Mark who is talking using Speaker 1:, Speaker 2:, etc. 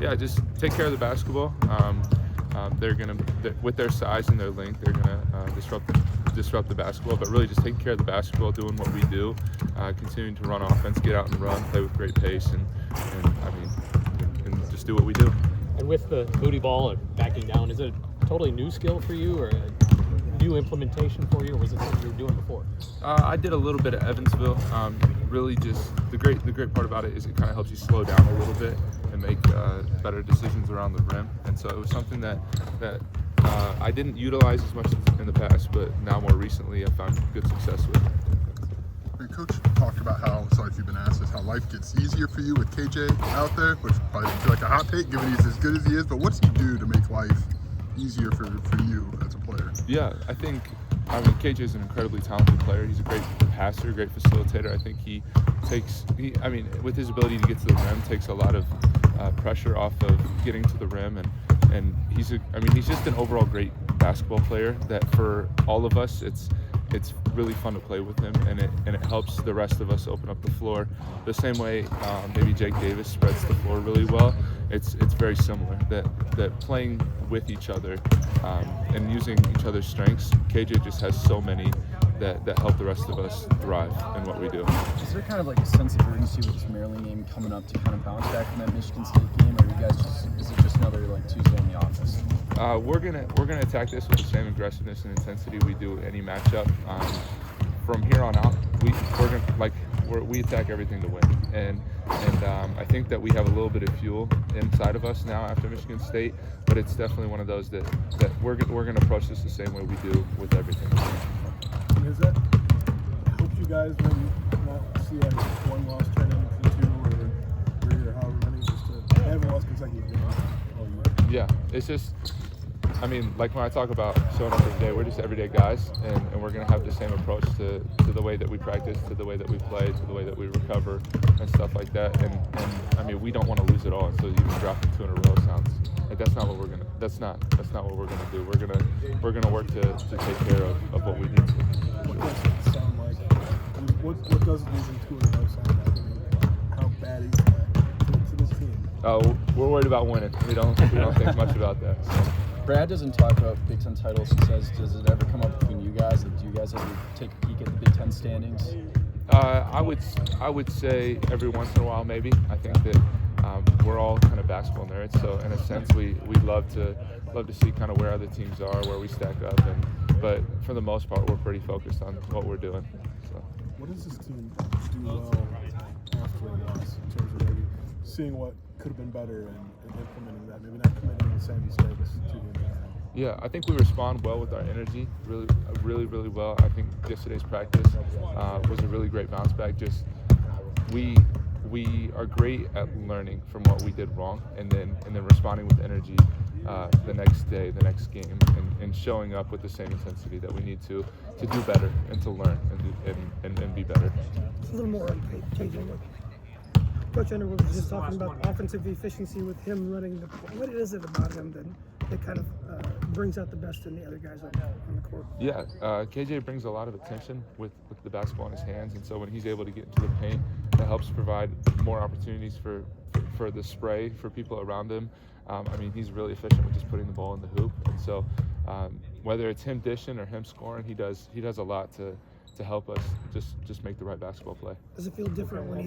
Speaker 1: Yeah, just take care of the basketball. With their size and their length, they're gonna disrupt the basketball. But really, just taking care of the basketball, doing what we do, continuing to run offense, get out and run, play with great pace, and just do what we do.
Speaker 2: And with the booty ball and backing down, is it a totally new skill for you, or a new implementation for you, or was it something you were doing before?
Speaker 1: I did a little bit at Evansville. Really, just the great part about it is it kind of helps you slow down a little bit and make better decisions around the rim. And so it was something that I didn't utilize as much in the past, but now more recently I found good success with.
Speaker 3: And Coach talked about how, sorry if you've been asked this, how life gets easier for you with KJ out there, which probably doesn't feel like a hot take given he's as good as he is, but what's he do to make life easier for you as a player?
Speaker 1: Yeah, I KJ is an incredibly talented player. He's a great passer, great facilitator. I think with his ability to get to the rim, takes a lot of pressure off of getting to the rim, and he's just an overall great basketball player that for all of us, it's really fun to play with him, and it helps the rest of us open up the floor the same way maybe Jake Davis spreads the floor really well. It's very similar that playing with each other and using each other's strengths. KJ just has so many that help the rest of us thrive in what we do.
Speaker 4: Is there kind of like a sense of urgency with this Maryland game coming up to kind of bounce back from that Michigan State game, or is it just another like Tuesday in the office?
Speaker 1: We're gonna attack this with the same aggressiveness and intensity we do any matchup. From here on out, we attack everything to win, and I think that we have a little bit of fuel inside of us now after Michigan State, but it's definitely one of those that we're gonna approach this the same way we do with everything.
Speaker 5: And is that help you guys maybe not see like one loss turn into two or three or however many, just to haven't lost consecutive games all year?
Speaker 1: Yeah, it's just, like when I talk about showing up every day, we're just everyday guys, and we're going to have the same approach to the way that we practice, to the way that we play, to the way that we recover, and stuff like that. And we don't want to lose it all. And so even dropping 2 in a row sounds like that's not what we're gonna. That's not what we're gonna do. We're gonna work to take care of what we need to.
Speaker 5: What does it sound like? What does losing 2 in a row sound like? How bad is that to this team?
Speaker 1: We're worried about winning. We don't think much about that. So.
Speaker 4: Brad doesn't talk about Big Ten titles. He says, does it ever come up between you guys? Like, do you guys ever take a peek at the Big Ten standings?
Speaker 1: I would say every once in a while, maybe. I think that we're all kind of basketball nerds, so in a sense, we love to see kind of where other teams are, where we stack up, but for the most part, we're pretty focused on what we're doing. So.
Speaker 5: What does this team do well after a loss in terms of maybe seeing what could have been better and implementing that, maybe not committing the same mistakes 2 games in a row?
Speaker 1: Yeah, I think we respond well with our energy, really well. I think yesterday's practice was a really great bounce back. Just we are great at learning from what we did wrong, and then responding with energy the next day, the next game, and showing up with the same intensity that we need to do better and to learn and be better.
Speaker 6: It's a little more on KJ. Coach Underwood was just talking about offensive efficiency with him running the court. What is it about him that kind of brings out the best in the other guys on the court?
Speaker 1: Yeah, KJ brings a lot of attention with the basketball in his hands, and so when he's able to get into the paint, that helps provide more opportunities for the spray for people around him. He's really efficient with just putting the ball in the hoop, and so whether it's him dishing or him scoring, he does a lot to help us just make the right basketball play.
Speaker 6: Does it feel different when